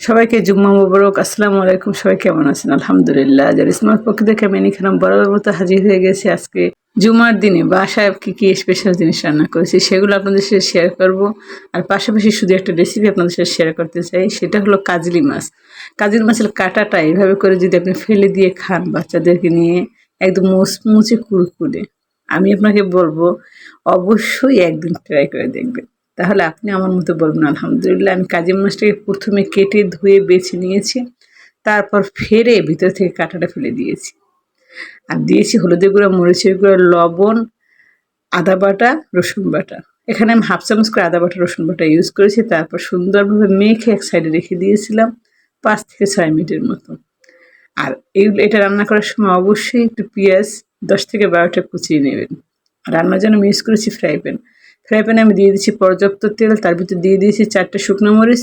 সবাইকে জুম্মা মুবারক। আসসালামু আলাইকুম। সবাই কেমন আছেন? আলহামদুলিল্লাহ। জারিসমার পক্ষ থেকে আমি এখানে বরাবর মতো হাজির হয়ে গেছি। আজকে জুমার দিনে বাসায় কি স্পেশাল জিনিস রান্না করেছি সেগুলো আপনাদের সাথে শেয়ার করব। আর পাশাপাশি শুধু একটা রেসিপি আপনাদের সাথে শেয়ার করতে চাই, সেটা হলো কাজলি মাছ। কাজলি মাছের কাঁটাটা এইভাবে করে যদি আপনি ফেলে দিয়ে খান বাচ্চাদেরকে নিয়ে, একদম মুচমুচে কুরকুরে, আমি আপনাকে বলবো অবশ্যই একদিন ট্রাই করে দেখবেন। তাহলে আপনি আমার মতো বলবেন আলহামদুলিল্লাহ। আমি কাজলি মাছটাকে প্রথমে কেটে ধুয়ে বেছে নিয়েছি, তারপর ফেরে ভিতর থেকে কাঁটাটা ফেলে দিয়েছি। আর দিয়েছি হলুদের গুঁড়া, মরিচের গুঁড়া, লবণ, আদা বাটা, রসুন বাটা। এখানে আমি হাফ চামচ করে আদা বাটা রসুন বাটা ইউজ করেছি। তারপর সুন্দরভাবে মেখে এক সাইডে রেখে দিয়েছিলাম 5 থেকে 6 মিনিটের মতো। আর এটা রান্না করার সময় অবশ্যই একটু পেঁয়াজ 10 থেকে 12টা কুচিয়ে নেবেন। রান্নার জন্য আমি ইউজ করেছি ফ্রাই প্যান। ফ্রাই প্যানে আমি দিয়ে দিচ্ছি পর্যাপ্ত তেল, তার ভিতরে দিয়ে দিয়েছি 4টে শুকনো মরিচ।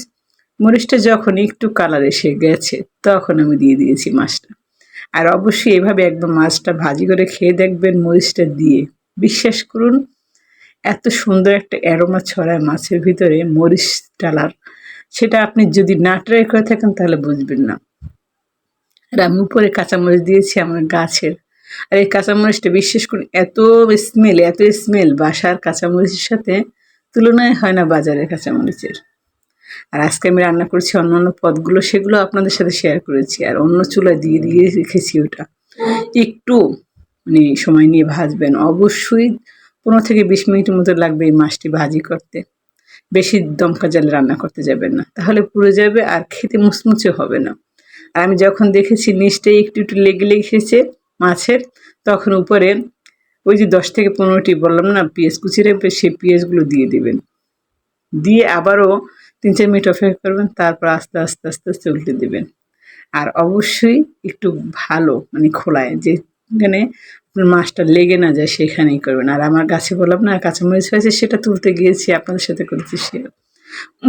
মরিচটা যখন একটু কালার এসে গেছে তখন আমি দিয়ে দিয়েছি মাছটা। আর অবশ্যই এভাবে একদম মাছটা ভাজি করে খেয়ে দেখবেন মরিচটা দিয়ে। বিশ্বাস করুন, এত সুন্দর একটা অ্যারোমা ছড়ায় মাছের ভিতরে মরিচ ডালার, সেটা আপনি যদি না ট্রাই করে থাকেন তাহলে বুঝবেন না। আর আমি উপরে কাঁচামরিচ দিয়েছি আমার গাছের। আর এই কাঁচামরিচটা বিশ্বাস করুন এত স্মেল বাসার কাঁচামরিচের সাথে তুলনায় হয় না বাজারের কাঁচামরিচের। আর আজকে আমি রান্না করেছি অন্যান্য পদগুলো, সেগুলো আপনাদের সাথে শেয়ার করেছি। আর অন্য চুলায় দিয়ে রেখেছি ওটা। একটু সময় নিয়ে ভাজবেন অবশ্যই। 15 থেকে 20 মিনিটের মতো লাগবে এই মাছটি ভাজি করতে। বেশি দমকা জালে রান্না করতে যাবেন না, তাহলে পুড়ে যাবে আর খেতে মুচমুচে হবে না। আর আমি যখন দেখেছি নিচটাই একটু লেগে এসেছে মাছের, তখন উপরে ওই যে 10 থেকে 15টি বললাম না পেঁয়াজ কুচি রাখবে, সেই পেঁয়াজগুলো দিয়ে দেবেন। দিয়ে আবারও 3-4 মিনিট অপেক্ষা করবেন, তারপর আস্তে আস্তে উল্টে দেবেন। আর অবশ্যই একটু ভালো খোলায়, যেখানে আপনার মাছটা লেগে না যায় সেখানেই করবেন। আর আমার গাছে বললাম না কাঁচামরিচ হয়েছে, সেটা তুলতে গিয়েছি, আপনাদের সাথে করেছি শেয়ার।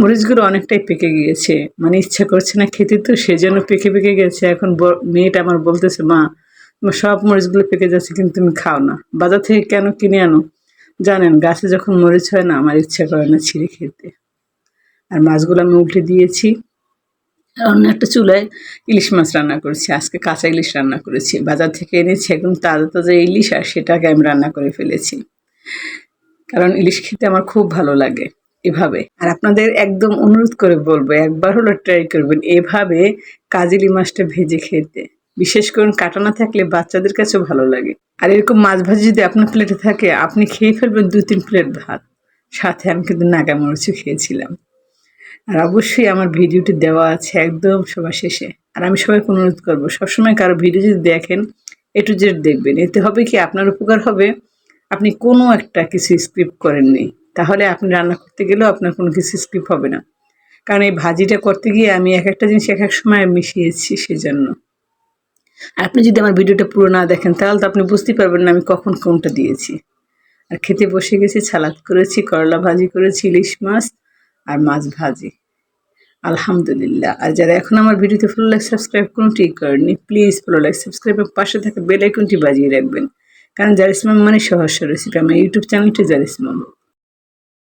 মরিচগুলো অনেকটাই পেকে গিয়েছে, ইচ্ছা করছে না খেতে, তো সেজন্য পেকে গেছে। এখন মেয়েটা আমার বলতেছে, মা তোমার সব মরিচগুলো পেকে যাচ্ছে কিন্তু তুমি খাও না, বাজার থেকে কেন কিনে আনো? জানেন গাছে যখন মরিচ হয় না, আমার ইচ্ছা করে না ছিঁড়ে খেতে। আর মাছগুলো আমি উল্টে দিয়েছি। অন্য একটা চুলায় ইলিশ মাছ রান্না করেছি। আজকে কাঁচা ইলিশ রান্না করেছি, বাজার থেকে এনেছি একদম তাজা ইলিশ, আর সেটাকে আমি রান্না করে ফেলেছি। কারণ ইলিশ খেতে আমার খুব ভালো লাগে এভাবে। আর আপনাদের একদম অনুরোধ করে বলবো, একবার হলো ট্রাই করবেন এভাবে কাজলি মাছটা ভেজে খেতে। বিশেষ করে কাটা না থাকলে বাচ্চাদের কাছেও ভালো লাগে। আর এরকম মাছ ভাজি যদি আপনার প্লেটে থাকে, আপনি খেয়ে ফেলবেন 2-3 প্লেট ভাত। সাথে আমি কিন্তু নাগামরিচও খেয়েছিলাম। আর অবশ্যই আমার ভিডিওটি দেওয়া আছে একদম সবার শেষে। আর আমি সবাইকে অনুরোধ করবো, সবসময় কারো ভিডিও যদি দেখেন A to Z দেখবেন। এতে হবে কি, আপনার উপকার হবে। আপনি কোনো একটা কিছু স্কিপ করেননি, তাহলে আপনি রান্না করতে গেলেও আপনার কোনো কিছু স্কিপ হবে না। কারণ এই ভাজিটা করতে গিয়ে আমি এক একটা জিনিস এক এক সময় মিশিয়েছি, সেজন্য। আর আপনি যদি আমার ভিডিওটা পুরো না দেখেন তাহলে তো আপনি বুঝতেই পারবেন না আমি কখন কোনটা দিয়েছি। আর খেতে বসে গেছি, সালাদ করেছি, করলা ভাজি করেছি, ইলিশ মাছ আর মাছ ভাজি। আলহামদুলিল্লাহ। আর যারা এখন আমার ভিডিওতে ফলো লাইক সাবস্ক্রাইব কোনটি করেননি, প্লিজ ফলো লাইক সাবস্ক্রাইব এবং পাশে থাকা বেল আইকনটি বাজিয়ে রাখবেন। কারণ জারিসমাম মানে সহজ রেসিপি, আমার ইউটিউব চ্যানেলটি জারিসমাম।